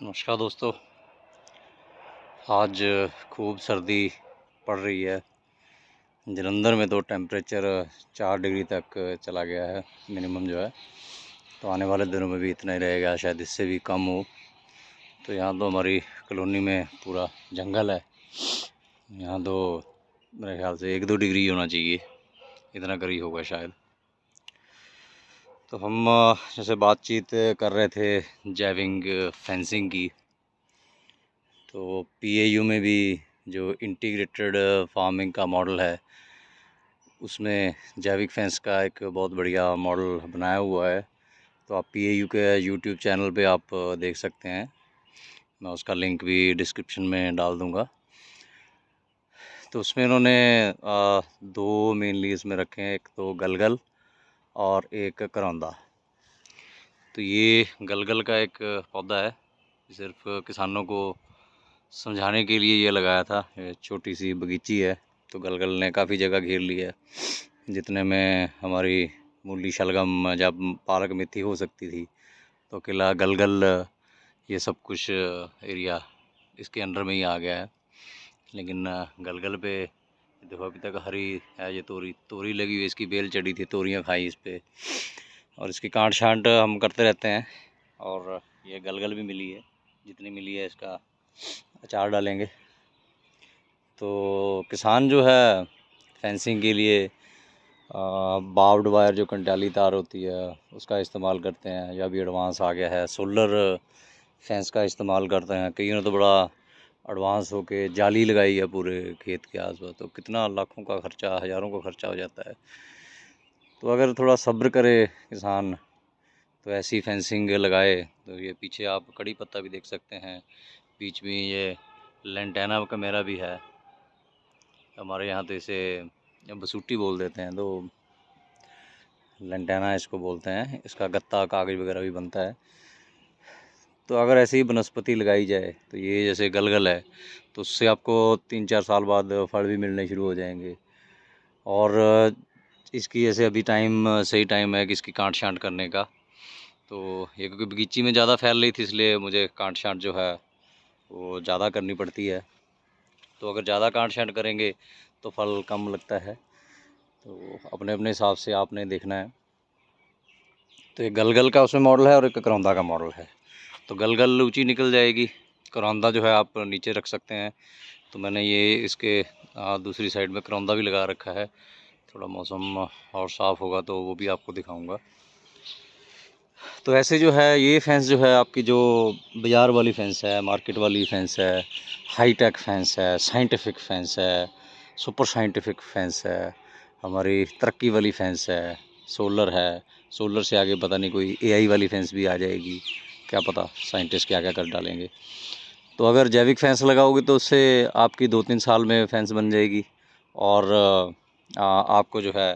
नमस्कार दोस्तों। आज खूब सर्दी पड़ रही है। जलंधर में तो टेम्परेचर 4 डिग्री तक चला गया है मिनिमम जो है। तो आने वाले दिनों में भी इतना ही रहेगा, शायद इससे भी कम हो। तो यहाँ तो हमारी कॉलोनी में पूरा जंगल है। यहाँ तो मेरे ख्याल से 1-2 डिग्री होना चाहिए, इतना करीब होगा शायद। तो हम जैसे बातचीत कर रहे थे जैविंग फेंसिंग की। तो पीएयू में भी जो इंटीग्रेटेड फार्मिंग का मॉडल है, उसमें जैविक फेंस का एक बहुत बढ़िया मॉडल बनाया हुआ है। तो आप पीएयू के यूट्यूब चैनल पे आप देख सकते हैं। मैं उसका लिंक भी डिस्क्रिप्शन में डाल दूँगा। तो उसमें इन्होंने दो मेनली इसमें रखे हैं, एक तो गलगल और एक करौंदा। तो ये गलगल का एक पौधा है, सिर्फ किसानों को समझाने के लिए ये लगाया था। ये छोटी सी बगीची है। तो गलगल ने काफ़ी जगह घेर ली है, जितने में हमारी मूली, शलगम, जब पालक, मेथी हो सकती थी, तो किला गलगल ये सब कुछ एरिया इसके अंडर में ही आ गया है। लेकिन गलगल पे देखो अभी तक हरी है। ये तोरी लगी हुई, इसकी बेल चढ़ी थी, तोरियां खाई इस पर। और इसकी काट छांट हम करते रहते हैं। और ये गलगल भी मिली है, जितनी मिली है इसका अचार डालेंगे। तो किसान जो है फेंसिंग के लिए बार्ब्ड वायर, जो कंटाली तार होती है, उसका इस्तेमाल करते हैं। या भी एडवांस आ गया है, सोलर फेंस का इस्तेमाल करते हैं। कईयों ने तो बड़ा एडवांस होके जाली लगाई है पूरे खेत के आसपास। तो कितना लाखों का खर्चा, हज़ारों का खर्चा हो जाता है। तो अगर थोड़ा सब्र करे किसान तो ऐसी फेंसिंग लगाए। तो ये पीछे आप कड़ी पत्ता भी देख सकते हैं, बीच में ये लेंटेना का मेरा भी है। हमारे यहाँ तो इसे बसूटी बोल देते हैं, तो लेंटेना इसको बोलते हैं। इसका गत्ता, कागज़ वगैरह भी बनता है। तो अगर ऐसे ही वनस्पति लगाई जाए, तो ये जैसे गलगल है, तो उससे आपको 3-4 साल बाद फल भी मिलने शुरू हो जाएंगे। और इसकी जैसे अभी सही टाइम है कि इसकी काट छांट करने का। तो ये क्योंकि बगीची में ज़्यादा फैल रही थी, इसलिए मुझे काट छांट जो है वो ज़्यादा करनी पड़ती है। तो अगर ज़्यादा काट छांट करेंगे तो फल कम लगता है। तो अपने अपने हिसाब से आपने देखना है। तो एक गलगल का उसमें मॉडल है और एक करौंदा का मॉडल है। तो गलगल ऊंची निकल जाएगी, करौंदा जो है आप नीचे रख सकते हैं। तो मैंने ये इसके दूसरी साइड में करौंदा भी लगा रखा है। थोड़ा मौसम और साफ़ होगा तो वो भी आपको दिखाऊंगा। तो ऐसे जो है ये फेंस जो है आपकी, जो बाज़ार वाली फेंस है, मार्केट वाली फेंस है, हाईटेक फेंस है, साइंटिफिक फेंस है, सुपर साइंटिफिक फेंस है, हमारी तरक्की वाली फेंस है, सोलर है। सोलर से आगे पता नहीं कोई एआई वाली फेंस भी आ जाएगी, क्या पता साइंटिस्ट क्या क्या कर डालेंगे। तो अगर जैविक फेंस लगाओगे तो उससे आपकी 2-3 साल में फेंस बन जाएगी। और आपको जो है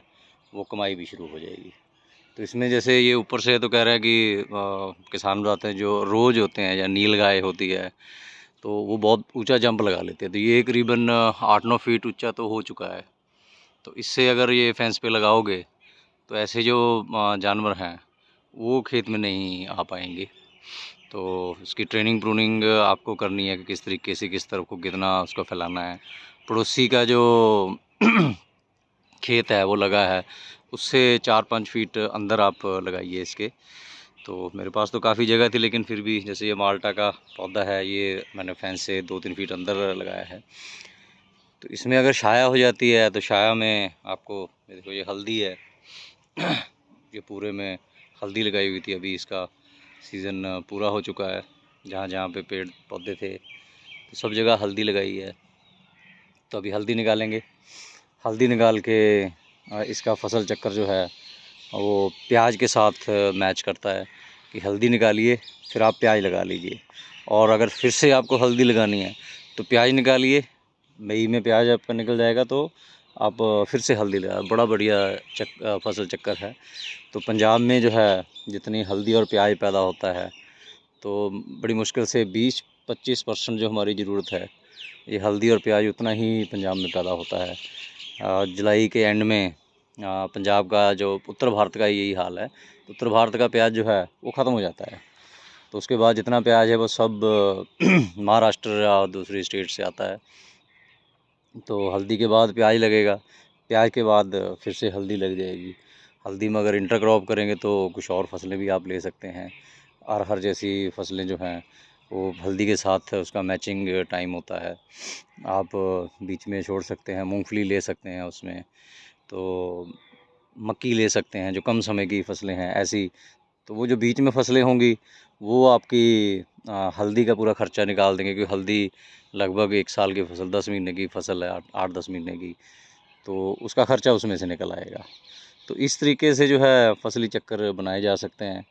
वो कमाई भी शुरू हो जाएगी। तो इसमें जैसे ये ऊपर से तो कह रहा है कि किसान बताते हैं जो रोज होते हैं या नील गाय होती है, तो वो बहुत ऊंचा जंप लगा लेते हैं। तो ये करीबन 8-9 फीट ऊंचा तो हो चुका है। तो इससे अगर ये फेंस पे लगाओगे तो ऐसे जो जानवर हैं वो खेत में नहीं आ पाएंगे। तो इसकी ट्रेनिंग प्रूनिंग आपको करनी है कि किस तरीके से, किस तरफ को कितना उसको फैलाना है। पड़ोसी का जो खेत है वो लगा है, उससे 4-5 फीट अंदर आप लगाइए इसके। तो मेरे पास तो काफ़ी जगह थी, लेकिन फिर भी जैसे ये माल्टा का पौधा है, ये मैंने फेंस से 2-3 फीट अंदर लगाया है। तो इसमें अगर छाया हो जाती है तो छाया में आपको, देखो ये हल्दी है, ये पूरे में हल्दी लगाई हुई थी। अभी इसका सीज़न पूरा हो चुका है। जहाँ जहाँ पे पेड़ पौधे थे तो सब जगह हल्दी लगाई है। तो अभी हल्दी निकालेंगे। हल्दी निकाल के इसका फसल चक्कर जो है वो प्याज के साथ मैच करता है कि हल्दी निकालिए फिर आप प्याज लगा लीजिए। और अगर फिर से आपको हल्दी लगानी है तो प्याज निकालिए, मई में प्याज आपका निकल जाएगा तो आप फिर से हल्दी लगा। बड़ा बढ़िया फसल चक्कर है। तो पंजाब में जो है जितनी हल्दी और प्याज पैदा होता है, तो बड़ी मुश्किल से 20-25% जो हमारी ज़रूरत है, ये हल्दी और प्याज उतना ही पंजाब में पैदा होता है। जुलाई के एंड में पंजाब का, जो उत्तर भारत का यही हाल है, तो उत्तर भारत का प्याज जो है वो ख़त्म हो जाता है। तो उसके बाद जितना प्याज है वो सब महाराष्ट्र या दूसरी स्टेट से आता है। तो हल्दी के बाद प्याज लगेगा, प्याज के बाद फिर से हल्दी लग जाएगी। हल्दी में अगर इंटरक्रॉप करेंगे तो कुछ और फसलें भी आप ले सकते हैं। अरहर जैसी फसलें जो हैं वो हल्दी के साथ उसका मैचिंग टाइम होता है। आप बीच में छोड़ सकते हैं, मूंगफली ले सकते हैं उसमें, तो मक्की ले सकते हैं जो कम समय की फसलें हैं ऐसी। तो वो जो बीच में फसलें होंगी वो आपकी हल्दी का पूरा खर्चा निकाल देंगे, क्योंकि हल्दी लगभग 1 साल की फसल, 10 महीने की फसल है, 8-10 महीने की, तो उसका खर्चा उसमें से निकल आएगा। तो इस तरीके से जो है फसली चक्कर बनाए जा सकते हैं।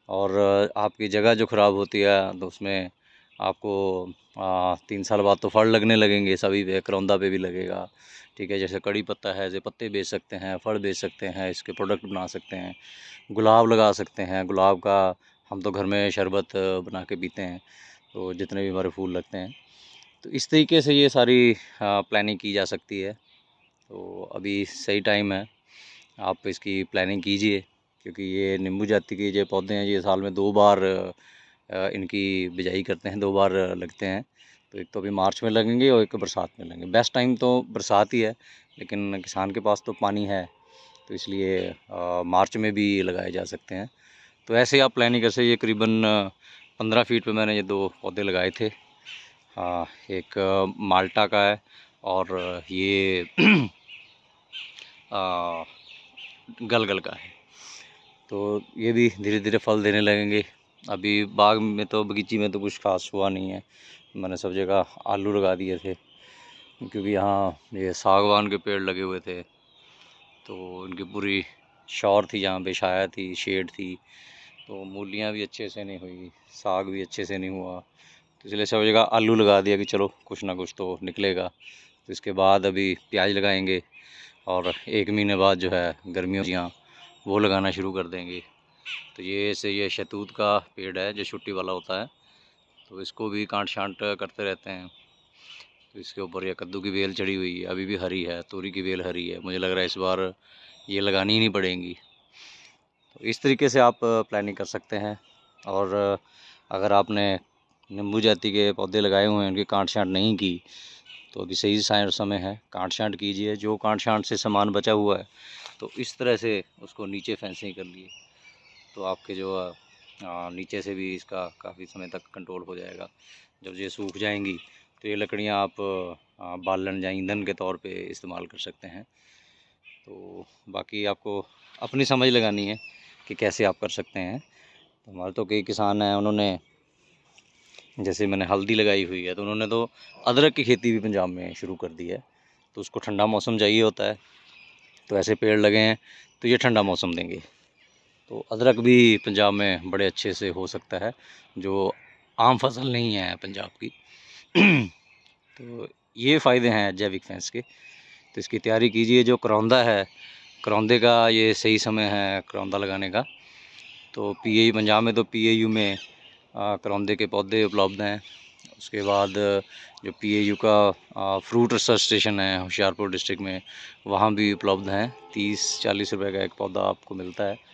और आपकी जगह जो ख़राब होती है तो उसमें आपको 3 साल बाद तो फल लगने लगेंगे, सभी पे, करौंदा पे भी लगेगा। ठीक है, जैसे कड़ी पत्ता है, ऐसे पत्ते बेच सकते हैं, फल बेच सकते हैं, इसके प्रोडक्ट बना सकते हैं। गुलाब लगा सकते हैं, गुलाब का हम तो घर में शरबत बना के पीते हैं, तो जितने भी हमारे फूल लगते हैं। तो इस तरीके से ये सारी प्लानिंग की जा सकती है। तो अभी सही टाइम है, आप इसकी प्लानिंग कीजिए, क्योंकि ये नींबू जाति के जो पौधे हैं ये साल में 2 बार इनकी बिजाई करते हैं, 2 बार लगते हैं। तो एक तो अभी मार्च में लगेंगे और एक बरसात में लगेंगे। बेस्ट टाइम तो बरसात ही है, लेकिन किसान के पास तो पानी है, तो इसलिए मार्च में भी लगाए जा सकते हैं। तो ऐसे आप प्लानिंग कर सकते। ये करीबन 15 फीट पे मैंने ये 2 पौधे लगाए थे। एक माल्टा का है और ये गलगल का है। तो ये भी धीरे धीरे फल देने लगेंगे। अभी बाग में तो, बगीची में तो कुछ खास हुआ नहीं है। मैंने सब जगह आलू लगा दिए थे, क्योंकि यहाँ ये सागवान के पेड़ लगे हुए थे, तो उनकी पूरी शौर थी, यहाँ पे छाया थी, शेड थी, तो मूलियाँ भी अच्छे से नहीं हुई, साग भी अच्छे से नहीं हुआ। तो इसलिए सब जगह आलू लगा दिया कि चलो कुछ ना कुछ तो निकलेगा। तो इसके बाद अभी प्याज लगाएंगे और 1 महीने बाद जो है गर्मियों वो लगाना शुरू कर देंगे। तो ये शहतूत का पेड़ है जो छुट्टी वाला होता है, तो इसको भी काट छांट करते रहते हैं। तो इसके ऊपर ये कद्दू की बेल चढ़ी हुई है, अभी भी हरी है, तोरी की बेल हरी है, मुझे लग रहा है इस बार ये लगानी ही नहीं पड़ेगी। तो इस तरीके से आप प्लानिंग कर सकते हैं। और अगर आपने नींबू जाति के पौधे लगाए हुए हैं, उनकी काट छांट नहीं की, तो अभी सही समय है, काट छांट कीजिए। जो काट छांट से सामान बचा हुआ है तो इस तरह से उसको नीचे फेंसिंग कर लिए, तो आपके जो नीचे से भी इसका काफ़ी समय तक कंट्रोल हो जाएगा। जब ये सूख जाएंगी तो ये लकड़ियाँ आप बालन या ईंधन के तौर पे इस्तेमाल कर सकते हैं। तो बाकी आपको अपनी समझ लगानी है कि कैसे आप कर सकते हैं। तो हमारे तो कई किसान हैं, उन्होंने, जैसे मैंने हल्दी लगाई हुई है, तो उन्होंने तो अदरक की खेती भी पंजाब में शुरू कर दी है। तो उसको ठंडा मौसम चाहिए होता है, तो ऐसे पेड़ लगे हैं तो ये ठंडा मौसम देंगे। तो अदरक भी पंजाब में बड़े अच्छे से हो सकता है, जो आम फसल नहीं है पंजाब की। तो ये फ़ायदे हैं जैविक फैंस के। तो इसकी तैयारी कीजिए। जो करौंदा है, करौंदे का ये सही समय है करौंदा लगाने का। तो पीएयू, पंजाब में तो पीएयू में करौंदे के पौधे उपलब्ध हैं। उसके बाद जो पीएयू का फ्रूट रिसर्च स्टेशन है होशियारपुर डिस्ट्रिक्ट में, वहाँ भी उपलब्ध हैं। 30-40 रुपए का एक पौधा आपको मिलता है।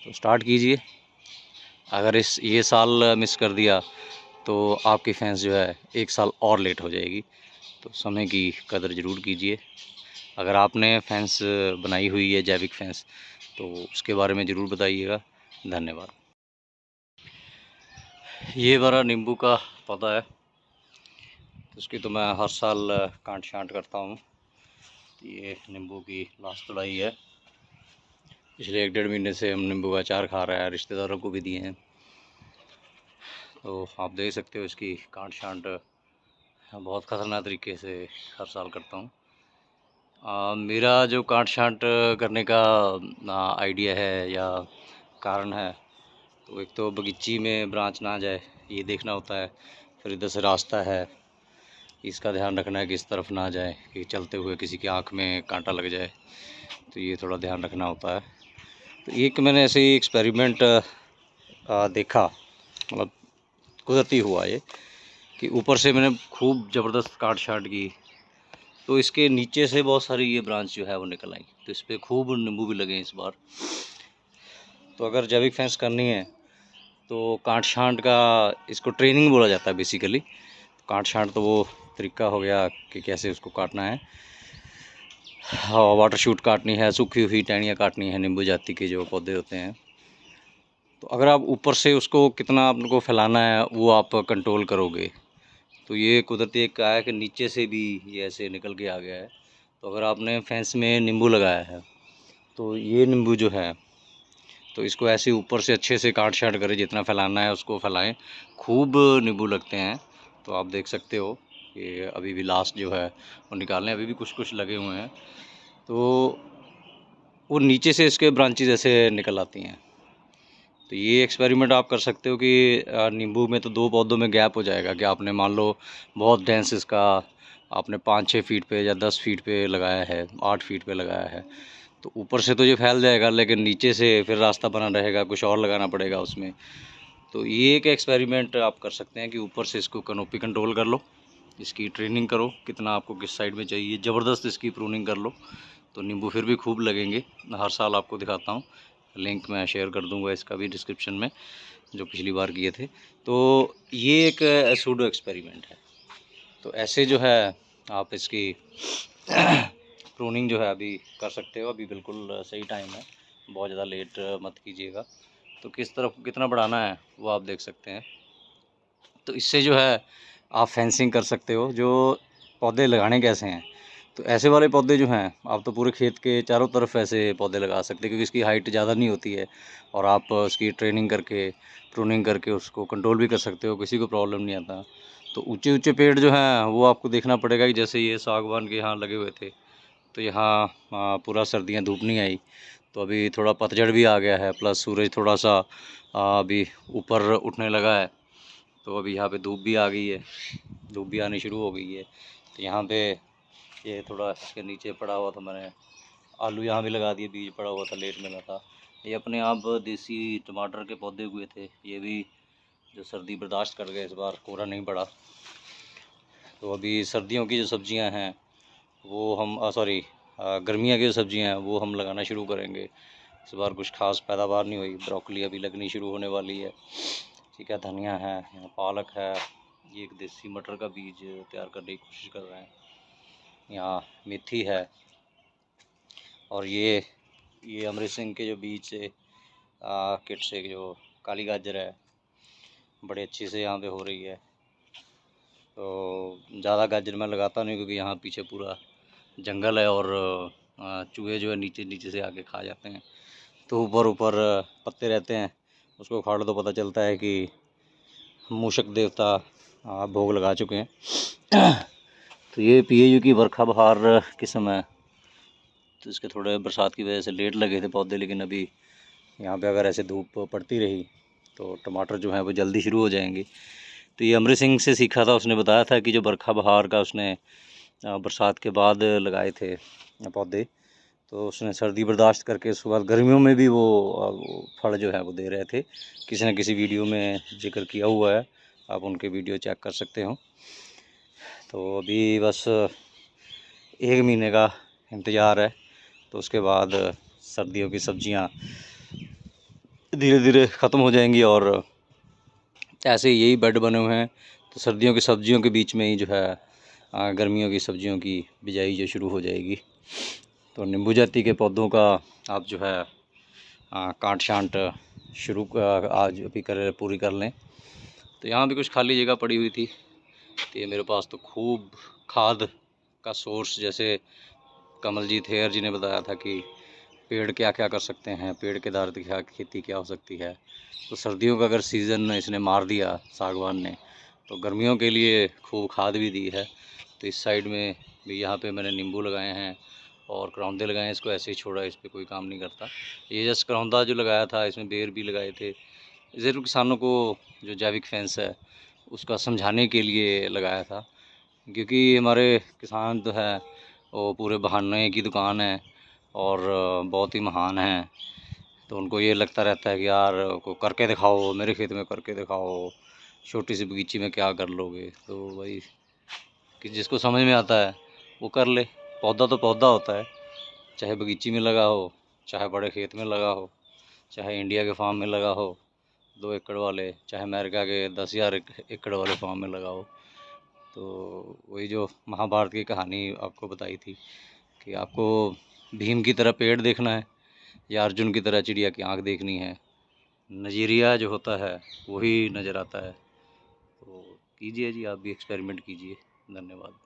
तो स्टार्ट कीजिए। अगर ये साल मिस कर दिया तो आपकी फैंस जो है 1 साल और लेट हो जाएगी। तो समय की कदर ज़रूर कीजिए। अगर आपने फैंस बनाई हुई है जैविक फैंस, तो उसके बारे में ज़रूर बताइएगा। धन्यवाद। ये हमारा नींबू का पौधा है, तो उसकी तो मैं हर साल काट छांट करता हूँ। ये नींबू की लास्ट तुड़ाई है। पिछले 1-1.5 महीने से हम नींबू का अचार खा रहे हैं, रिश्तेदारों को भी दिए हैं। तो आप देख सकते हो इसकी काट छांट बहुत ख़तरनाक तरीके से हर साल करता हूँ। मेरा जो काट छांट करने का आइडिया है या कारण है, तो एक तो बगीची में ब्रांच ना आ जाए, ये देखना होता है। फिर इधर से रास्ता है, इसका ध्यान रखना है कि इस तरफ ना जाए, कि चलते हुए किसी की आँख में कांटा लग जाए, तो ये थोड़ा ध्यान रखना होता है। तो एक मैंने ऐसे ही एक्सपेरिमेंट देखा, मतलब कुदरती हुआ ये, कि ऊपर से मैंने खूब ज़बरदस्त काट छांट की, तो इसके नीचे से बहुत सारी ये ब्रांच जो है वो निकल आई, तो इस पर खूब नींबू भी लगे इस बार। तो अगर जैविक फैंस करनी है तो काट छांट का इसको ट्रेनिंग बोला जाता है बेसिकली। काट छांट तो वो तरीका हो गया कि कैसे उसको काटना है। हाँ, वाटर शूट काटनी है, सूखी हुई टहनियाँ काटनी है नींबू जाति के जो पौधे होते हैं। तो अगर आप ऊपर से उसको कितना आपको फैलाना है वो आप कंट्रोल करोगे। तो ये कुदरती एक क्या है कि नीचे से भी ये ऐसे निकल के आ गया है। तो अगर आपने फेंस में नींबू लगाया है तो ये नींबू जो है तो इसको ऐसे ऊपर से अच्छे से काट छाट करें, जितना फैलाना है उसको फैलाएं। खूब नींबू लगते हैं। तो आप देख सकते हो कि अभी भी लास्ट जो है वो निकालने, अभी भी कुछ कुछ लगे हुए हैं। तो वो नीचे से इसके ब्रांचेज ऐसे निकल आती हैं। तो ये एक्सपेरिमेंट आप कर सकते हो कि नींबू में तो 2 पौधों में गैप हो जाएगा कि आपने मान लो बहुत डेंस इसका आपने 5-6 फीट पे या 10 फीट पे लगाया है, 8 फीट पे लगाया है, तो ऊपर से तो ये फैल जाएगा, लेकिन नीचे से फिर रास्ता बना रहेगा, कुछ और लगाना पड़ेगा उसमें। तो ये एक एक्सपेरिमेंट आप कर सकते हैं कि ऊपर से इसको कैनोपी कंट्रोल कर लो, इसकी ट्रेनिंग करो कितना आपको किस साइड में चाहिए, ज़बरदस्त इसकी प्रूनिंग कर लो तो नींबू फिर भी खूब लगेंगे। हर साल आपको दिखाता हूँ, लिंक मैं शेयर कर दूँगा इसका भी डिस्क्रिप्शन में, जो पिछली बार किए थे। तो ये एक सूडो एक्सपेरिमेंट है। तो ऐसे जो है आप इसकी प्रूनिंग जो है अभी कर सकते हो, अभी बिल्कुल सही टाइम है, बहुत ज़्यादा लेट मत कीजिएगा। तो किस तरफ कितना बढ़ाना है वो आप देख सकते हैं। तो इससे जो है आप फेंसिंग कर सकते हो। जो पौधे लगाने कैसे हैं, तो ऐसे वाले पौधे जो हैं आप तो पूरे खेत के चारों तरफ ऐसे पौधे लगा सकते हैं, क्योंकि इसकी हाइट ज़्यादा नहीं होती है और आप उसकी ट्रेनिंग करके प्रूनिंग करके उसको कंट्रोल भी कर सकते हो, किसी को प्रॉब्लम नहीं आता। तो ऊंचे ऊंचे पेड़ जो हैं वो आपको देखना पड़ेगा कि जैसे ये सागवान के यहाँ लगे हुए थे, तो यहाँ पूरा सर्दियाँ धूप नहीं आई, तो अभी थोड़ा पतझड़ भी आ गया है, प्लस सूरज थोड़ा सा अभी ऊपर उठने लगा है। तो अभी यहाँ पे धूप भी आ गई है, धूप भी आनी शुरू हो गई है। तो यहाँ पे ये थोड़ा इसके नीचे पड़ा हुआ था, मैंने आलू यहाँ भी लगा दिए, बीज पड़ा हुआ था, लेट मिला था। ये अपने आप देसी टमाटर के पौधे हुए थे, ये भी जो सर्दी बर्दाश्त कर गए, इस बार कोहरा नहीं पड़ा। तो अभी सर्दियों की जो सब्जियां हैं वो हम सॉरी गर्मियाँ की जो सब्जियां हैं वो हम लगाना शुरू करेंगे। इस बार कुछ खास पैदावार नहीं हुई, ब्रोकली अभी लगनी शुरू होने वाली है, ठीक है, धनिया है, यहाँ पालक है, ये एक देसी मटर का बीज तैयार करने की कोशिश कर रहे हैं, यहाँ मेथी है, और ये अमृत सिंह के जो बीज से किट से जो काली गाजर है बड़े अच्छे से यहाँ पे हो रही है। तो ज़्यादा गाजर मैं लगाता नहीं, क्योंकि यहाँ पीछे पूरा जंगल है और चूहे जो है नीचे नीचे से आके खा जाते हैं। तो ऊपर ऊपर पत्ते रहते हैं, उसको उखाड़ दो, पता चलता है कि मूषक देवता भोग लगा चुके हैं। तो ये पीएयू की वर्षा बहार के समय, तो इसके थोड़े बरसात की वजह से लेट लगे थे पौधे, लेकिन अभी यहाँ पे अगर ऐसे धूप पड़ती रही तो टमाटर जो हैं वो जल्दी शुरू हो जाएंगे। तो ये अमृत सिंह से सीखा था, उसने बताया था कि जो बरखा बहार का उसने बरसात के बाद लगाए थे पौधे, तो उसने सर्दी बर्दाश्त करके उसके बाद गर्मियों में भी वो फल जो है वो दे रहे थे। किसी न किसी वीडियो में जिक्र किया हुआ है, आप उनके वीडियो चेक कर सकते हो। तो अभी बस 1 महीने का इंतज़ार है, तो उसके बाद सर्दियों की सब्जियां धीरे धीरे ख़त्म हो जाएंगी, और ऐसे यही बेड बने हुए हैं। तो सर्दियों की सब्जियों के बीच में ही जो है गर्मियों की सब्जियों की बिजाई जो शुरू हो जाएगी। तो नींबू जाति के पौधों का आप जो है काट छांट शुरू आज अभी पूरी कर लें। तो यहाँ भी कुछ खाली जगह पड़ी हुई थी, तो ये मेरे पास तो खूब खाद का सोर्स, जैसे कमलजीत हेयर जी ने बताया था कि पेड़ क्या क्या कर सकते हैं, पेड़ के आधारित क्या खेती क्या हो सकती है। तो सर्दियों का अगर सीज़न इसने मार दिया सागवान ने, तो गर्मियों के लिए खूब खाद भी दी है। तो इस साइड में भी यहाँ पे मैंने नींबू लगाए हैं और करौंदे लगाए हैं, इसको ऐसे ही छोड़ा, इस पर कोई काम नहीं करता। ये जस्ट करौंदा जो लगाया था इसमें बेर भी लगाए थे, ज़रूर किसानों को जो जैविक फेंस है उसका समझाने के लिए लगाया था, क्योंकि हमारे किसान तो है वो पूरे बहाने की दुकान है और बहुत ही महान हैं। तो उनको ये लगता रहता है कि यार को करके दिखाओ, मेरे खेत में करके दिखाओ, छोटी सी बगीची में क्या कर लोगे। तो भाई कि जिसको समझ में आता है वो कर ले। पौधा तो पौधा होता है, चाहे बगीची में लगा हो, चाहे बड़े खेत में लगा हो, चाहे इंडिया के फार्म में लगा हो, 2 एकड़ वाले, चाहे अमेरिका के 10,000 एकड़ वाले फार्म में लगाओ। तो वही जो महाभारत की कहानी आपको बताई थी कि आपको भीम की तरह पेड़ देखना है या अर्जुन की तरह चिड़िया की आँख देखनी है, नज़रिया जो होता है वही नज़र आता है। तो कीजिए जी, आप भी एक्सपेरिमेंट कीजिए। धन्यवाद।